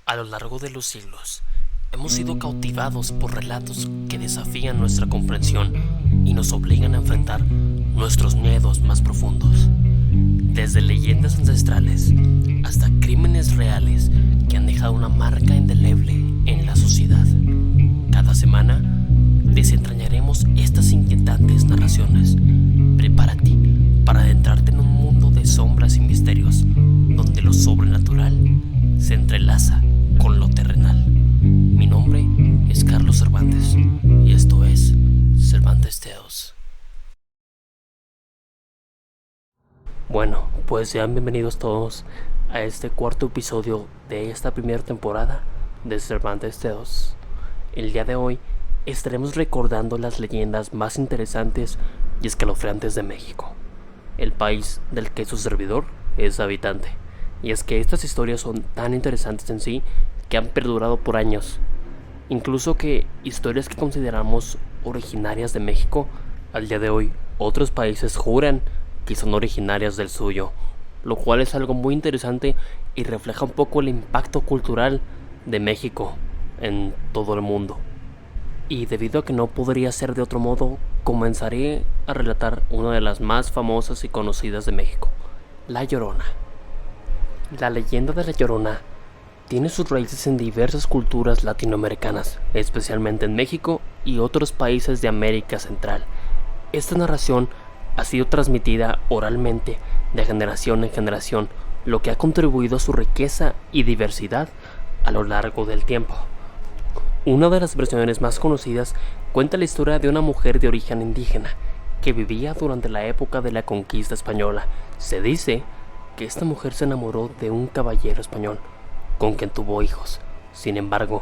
A lo largo de los siglos, hemos sido cautivados por relatos que desafían nuestra comprensión y nos obligan a enfrentar nuestros miedos más profundos. Desde leyendas ancestrales hasta crímenes reales que han dejado una marca indeleble en la sociedad. Cada semana desentrañaremos estas inquietantes narraciones. Prepárate para adentrarte en un mundo de sombras y misterios, donde lo sobrenatural se entrelaza con lo terrenal. Mi nombre es Carlos Cervantes y esto es Cervantes Tales. Bueno, pues sean bienvenidos todos a este cuarto episodio de esta primera temporada de Cervantes Tales. El día de hoy estaremos recordando las leyendas más interesantes y escalofriantes de México, el país del que su servidor es habitante. Y es que estas historias son tan interesantes en sí que han perdurado por años. Incluso que historias que consideramos originarias de México, al día de hoy otros países juran que son originarias del suyo, lo cual es algo muy interesante y refleja un poco el impacto cultural de México en todo el mundo. Y debido a que no podría ser de otro modo, comenzaré a relatar una de las más famosas y conocidas de México, La Llorona. La leyenda de La Llorona tiene sus raíces en diversas culturas latinoamericanas, especialmente en México y otros países de América Central. Esta narración ha sido transmitida oralmente de generación en generación, lo que ha contribuido a su riqueza y diversidad a lo largo del tiempo. Una de las versiones más conocidas cuenta la historia de una mujer de origen indígena que vivía durante la época de la conquista española. Se dice que esta mujer se enamoró de un caballero español, con quien tuvo hijos. Sin embargo,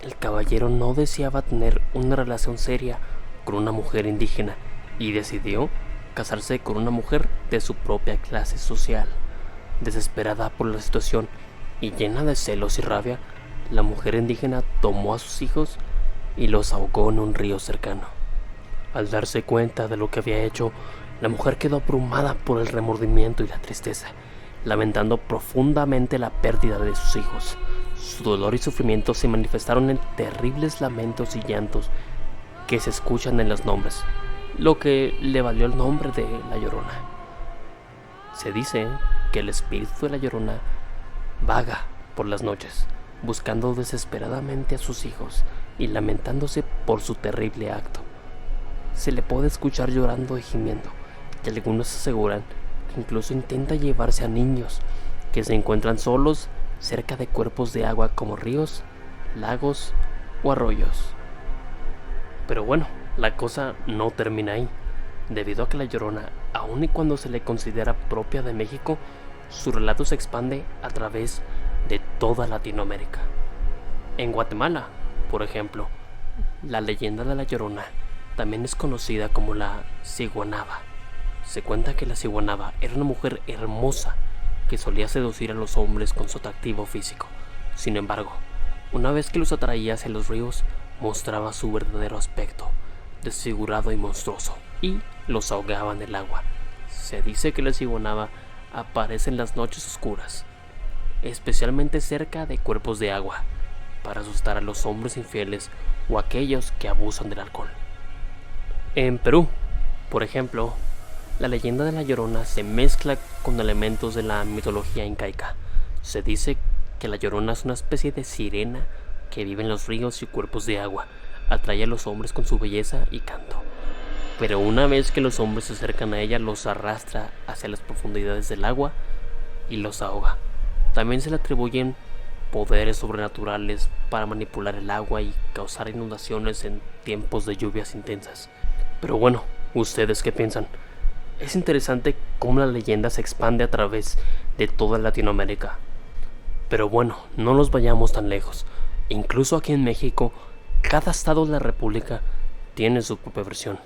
el caballero no deseaba tener una relación seria con una mujer indígena y decidió casarse con una mujer de su propia clase social. Desesperada por la situación y llena de celos y rabia, la mujer indígena tomó a sus hijos y los ahogó en un río cercano. Al darse cuenta de lo que había hecho, la mujer quedó abrumada por el remordimiento y la tristeza, lamentando profundamente la pérdida de sus hijos. Su dolor y sufrimiento se manifestaron en terribles lamentos y llantos que se escuchan en los nombres, lo que le valió el nombre de La Llorona. Se dice que el espíritu de La Llorona vaga por las noches, buscando desesperadamente a sus hijos y lamentándose por su terrible acto. Se le puede escuchar llorando y gimiendo, y algunos aseguran que incluso intenta llevarse a niños que se encuentran solos cerca de cuerpos de agua como ríos, lagos o arroyos. Pero bueno, la cosa no termina ahí, debido a que La Llorona, aun y cuando se le considera propia de México, su relato se expande a través de toda Latinoamérica. En Guatemala, por ejemplo, la leyenda de La Llorona también es conocida como la Ciguanaba. Se cuenta que la Ciguanaba era una mujer hermosa que solía seducir a los hombres con su atractivo físico. Sin embargo, una vez que los atraía hacia los ríos, mostraba su verdadero aspecto, desfigurado y monstruoso, y los ahogaba en el agua. Se dice que la Ciguanaba aparece en las noches oscuras, especialmente cerca de cuerpos de agua, para asustar a los hombres infieles o aquellos que abusan del alcohol. En Perú, por ejemplo, la leyenda de La Llorona se mezcla con elementos de la mitología incaica. Se dice que La Llorona es una especie de sirena que vive en los ríos y cuerpos de agua, atrae a los hombres con su belleza y canto. Pero una vez que los hombres se acercan a ella, los arrastra hacia las profundidades del agua y los ahoga. También se le atribuyen poderes sobrenaturales para manipular el agua y causar inundaciones en tiempos de lluvias intensas. Pero bueno, ¿ustedes qué piensan? Es interesante cómo la leyenda se expande a través de toda Latinoamérica. Pero bueno, no nos vayamos tan lejos. Incluso aquí en México, cada estado de la República tiene su propia versión.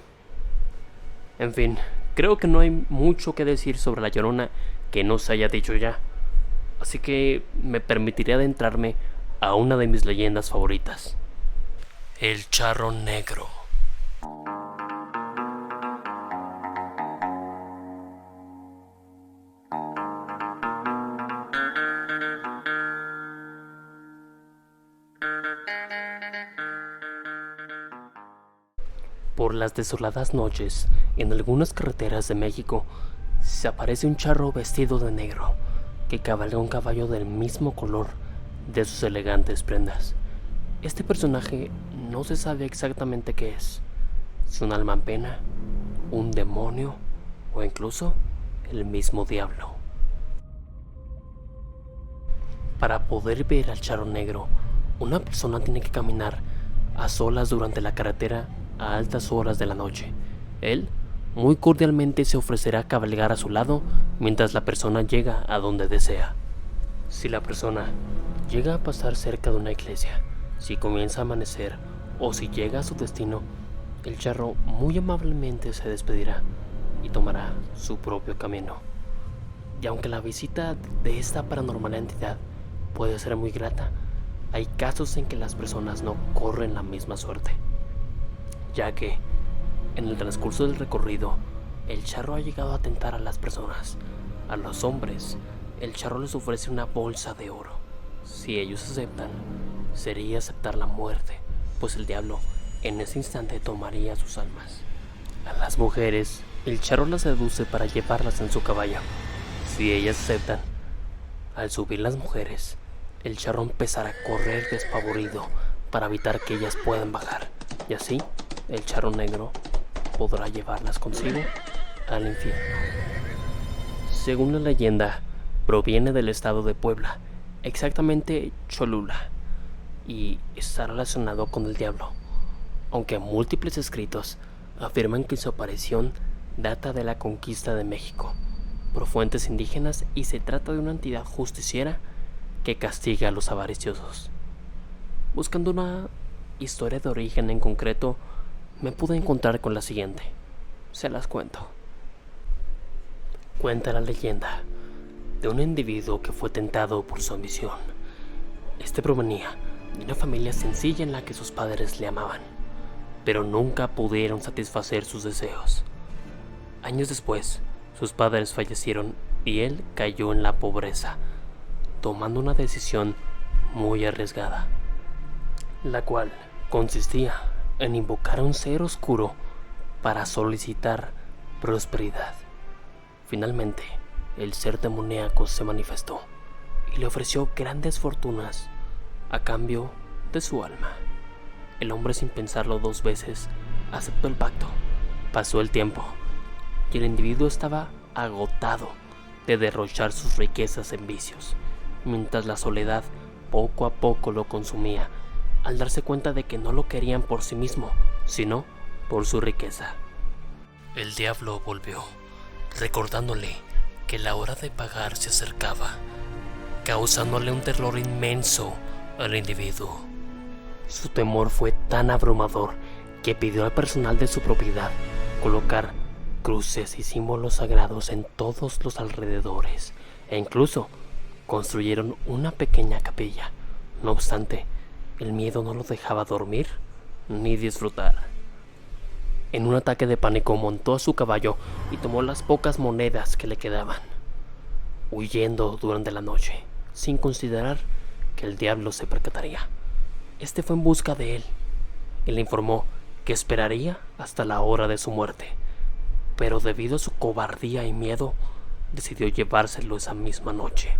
En fin, creo que no hay mucho que decir sobre La Llorona que no se haya dicho ya. Así que me permitiré adentrarme a una de mis leyendas favoritas: el Charro Negro. Por las desoladas noches, en algunas carreteras de México, se aparece un charro vestido de negro que cabalga un caballo del mismo color de sus elegantes prendas. Este personaje no se sabe exactamente qué es, si un alma en pena, un demonio o incluso el mismo diablo. Para poder ver al charro negro, una persona tiene que caminar a solas durante la carretera a altas horas de la noche. Él muy cordialmente se ofrecerá a cabalgar a su lado mientras la persona llega a donde desea. Si la persona llega a pasar cerca de una iglesia, si comienza a amanecer o si llega a su destino, el charro muy amablemente se despedirá y tomará su propio camino. Y aunque la visita de esta paranormal entidad puede ser muy grata, hay casos en que las personas no corren la misma suerte, ya que en el transcurso del recorrido el charro ha llegado a tentar a las personas. A los hombres, el charro les ofrece una bolsa de oro. Si ellos aceptan, sería aceptar la muerte, pues el diablo en ese instante tomaría sus almas. A las mujeres, el charro las seduce para llevarlas en su caballo. Si ellas aceptan, al subir las mujeres, el charro empezará a correr despavorido para evitar que ellas puedan bajar, y así el charro negro podrá llevarlas consigo al infierno. Según la leyenda, proviene del estado de Puebla, exactamente Cholula, y está relacionado con el diablo, aunque múltiples escritos afirman que su aparición data de la conquista de México por fuentes indígenas y se trata de una entidad justiciera que castiga a los avariciosos. Buscando una historia de origen en concreto, me pude encontrar con la siguiente. Se las cuento. Cuenta la leyenda de un individuo que fue tentado por su ambición. Este provenía de una familia sencilla en la que sus padres le amaban, pero nunca pudieron satisfacer sus deseos. Años después, sus padres fallecieron y él cayó en la pobreza, tomando una decisión muy arriesgada, la cual consistía en invocar a un ser oscuro para solicitar prosperidad. Finalmente, el ser demoníaco se manifestó y le ofreció grandes fortunas a cambio de su alma. El hombre, sin pensarlo dos veces, aceptó el pacto. Pasó el tiempo y el individuo estaba agotado de derrochar sus riquezas en vicios, mientras la soledad poco a poco lo consumía, al darse cuenta de que no lo querían por sí mismo, sino por su riqueza. El diablo volvió, recordándole que la hora de pagar se acercaba, causándole un terror inmenso al individuo. Su temor fue tan abrumador que pidió al personal de su propiedad colocar cruces y símbolos sagrados en todos los alrededores, e incluso construyeron una pequeña capilla. No obstante, el miedo no lo dejaba dormir ni disfrutar. En un ataque de pánico montó a su caballo y tomó las pocas monedas que le quedaban, huyendo durante la noche, sin considerar que el diablo se percataría. Este fue en busca de él y le informó que esperaría hasta la hora de su muerte, pero debido a su cobardía y miedo, decidió llevárselo esa misma noche.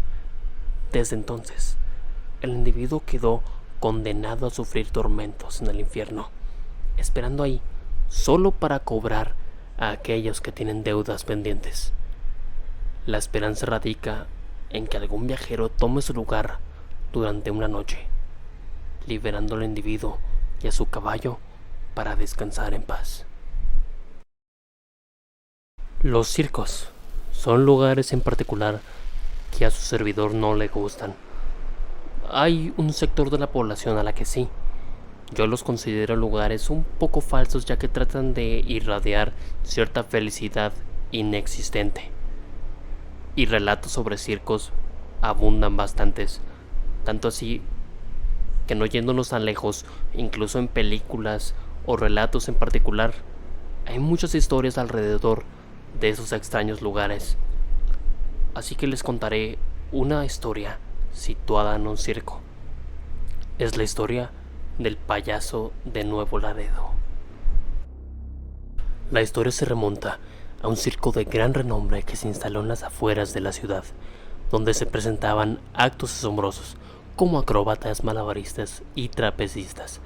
Desde entonces, el individuo quedó condenado a sufrir tormentos en el infierno, esperando ahí solo para cobrar a aquellos que tienen deudas pendientes. La esperanza radica en que algún viajero tome su lugar durante una noche, liberando al individuo y a su caballo para descansar en paz. Los circos son lugares en particular que a su servidor no le gustan. Hay un sector de la población a la que sí. Yo los considero lugares un poco falsos, ya que tratan de irradiar cierta felicidad inexistente. Y relatos sobre circos abundan bastantes, tanto así que, no yéndonos tan lejos, incluso en películas o relatos en particular, hay muchas historias alrededor de esos extraños lugares. Así que les contaré una historia situada en un circo. Es la historia del payaso de Nuevo Laredo. La historia se remonta a un circo de gran renombre que se instaló en las afueras de la ciudad, donde se presentaban actos asombrosos como acróbatas, malabaristas y trapecistas,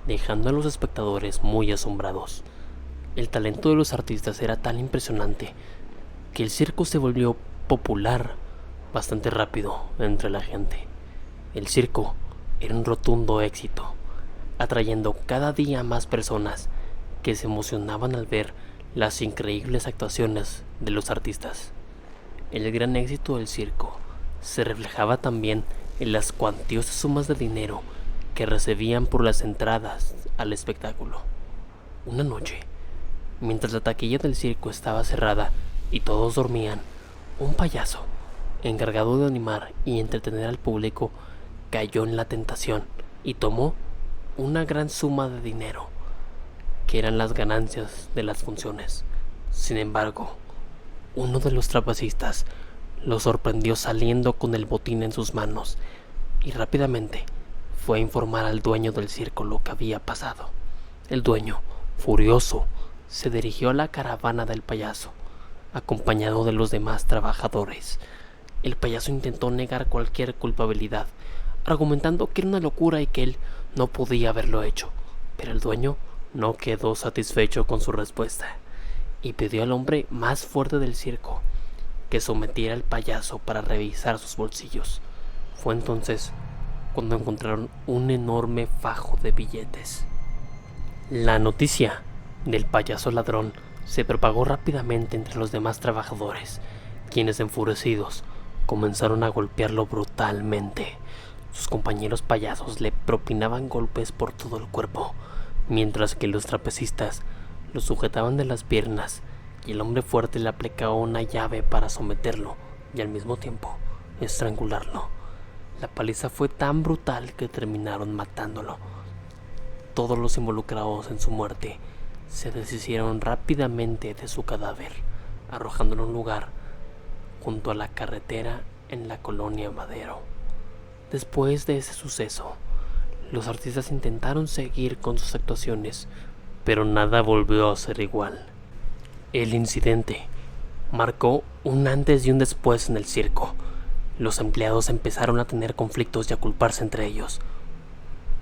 dejando a los espectadores muy asombrados. El talento de los artistas era tan impresionante que el circo se volvió popular bastante rápido entre la gente. El circo era un rotundo éxito, atrayendo cada día más personas que se emocionaban al ver las increíbles actuaciones de los artistas. El gran éxito del circo se reflejaba también en las cuantiosas sumas de dinero que recibían por las entradas al espectáculo. Una noche, mientras la taquilla del circo estaba cerrada y todos dormían, un payaso, encargado de animar y entretener al público, cayó en la tentación y tomó una gran suma de dinero, que eran las ganancias de las funciones. Sin embargo, uno de los trapecistas lo sorprendió saliendo con el botín en sus manos y rápidamente fue a informar al dueño del circo lo que había pasado. El dueño, furioso, se dirigió a la caravana del payaso, acompañado de los demás trabajadores. El payaso intentó negar cualquier culpabilidad, argumentando que era una locura y que él no podía haberlo hecho, pero el dueño no quedó satisfecho con su respuesta y pidió al hombre más fuerte del circo que sometiera al payaso para revisar sus bolsillos. Fue entonces cuando encontraron un enorme fajo de billetes. La noticia del payaso ladrón se propagó rápidamente entre los demás trabajadores, quienes, enfurecidos, comenzaron a golpearlo brutalmente. Sus compañeros payasos le propinaban golpes por todo el cuerpo, mientras que los trapecistas lo sujetaban de las piernas y el hombre fuerte le aplicaba una llave para someterlo y al mismo tiempo estrangularlo. La paliza fue tan brutal que terminaron matándolo. Todos los involucrados en su muerte se deshicieron rápidamente de su cadáver, arrojándolo en un lugar junto a la carretera en la colonia Madero. Después de ese suceso, los artistas intentaron seguir con sus actuaciones, pero nada volvió a ser igual. El incidente marcó un antes y un después en el circo. Los empleados empezaron a tener conflictos y a culparse entre ellos,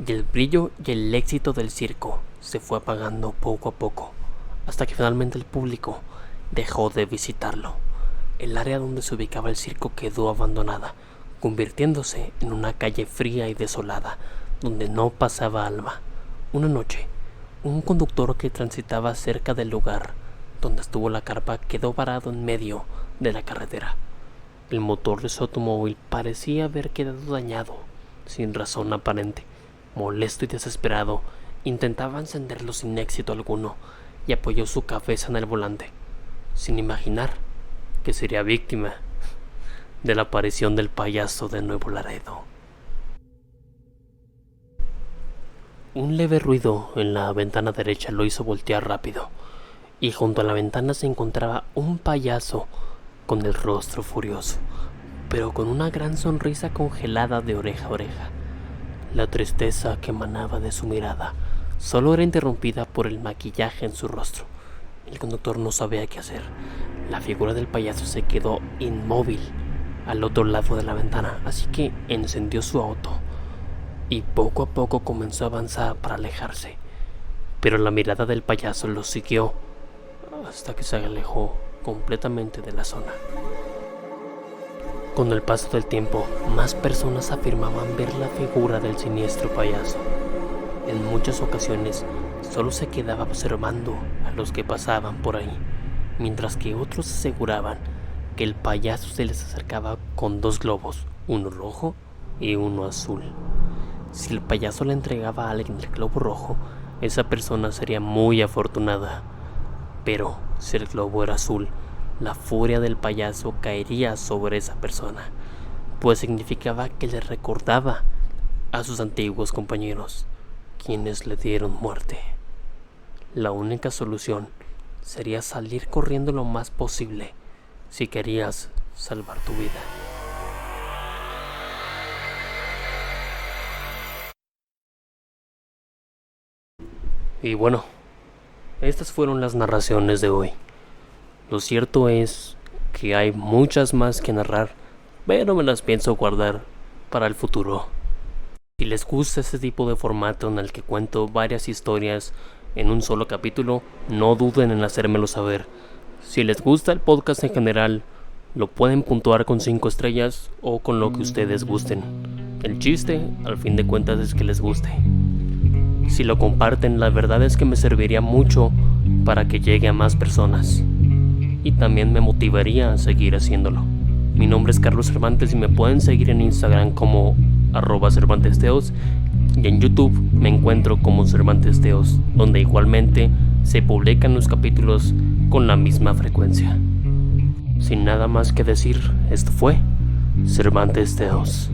y el brillo y el éxito del circo se fue apagando poco a poco, hasta que finalmente el público dejó de visitarlo. El área donde se ubicaba el circo quedó abandonada, convirtiéndose en una calle fría y desolada, donde no pasaba alma. Una noche, un conductor que transitaba cerca del lugar donde estuvo la carpa quedó varado en medio de la carretera. El motor de su automóvil parecía haber quedado dañado, sin razón aparente. Molesto y desesperado, intentaba encenderlo sin éxito alguno y apoyó su cabeza en el volante, sin imaginar que sería víctima de la aparición del payaso de Nuevo Laredo. Un leve ruido en la ventana derecha lo hizo voltear rápido, y junto a la ventana se encontraba un payaso con el rostro furioso, pero con una gran sonrisa congelada de oreja a oreja. La tristeza que emanaba de su mirada solo era interrumpida por el maquillaje en su rostro. El conductor no sabía qué hacer. La figura del payaso se quedó inmóvil al otro lado de la ventana, así que encendió su auto y poco a poco comenzó a avanzar para alejarse. Pero la mirada del payaso lo siguió hasta que se alejó completamente de la zona. Con el paso del tiempo, más personas afirmaban ver la figura del siniestro payaso. En muchas ocasiones, solo se quedaba observando a los que pasaban por ahí, mientras que otros aseguraban que el payaso se les acercaba con dos globos, uno rojo y uno azul. Si el payaso le entregaba a alguien el globo rojo, esa persona sería muy afortunada. Pero si el globo era azul, la furia del payaso caería sobre esa persona, pues significaba que le recordaba a sus antiguos compañeros, quienes le dieron muerte. La única solución sería salir corriendo lo más posible si querías salvar tu vida. Y bueno, Estas fueron las narraciones de hoy. Lo cierto es que hay muchas más que narrar, pero me las pienso guardar para el futuro. Si les gusta este tipo de formato en el que cuento varias historias en un solo capítulo, no duden en hacérmelo saber. Si les gusta el podcast en general, lo pueden puntuar con 5 estrellas o con lo que ustedes gusten. El chiste, al fin de cuentas, es que les guste. Si lo comparten, la verdad es que me serviría mucho para que llegue a más personas. Y también me motivaría a seguir haciéndolo. Mi nombre es Carlos Cervantes y me pueden seguir en Instagram como @CervantesTeos y en YouTube me encuentro como Cervantes Teos, donde igualmente se publican los capítulos con la misma frecuencia. Sin nada más que decir, esto fue Cervantes Teos.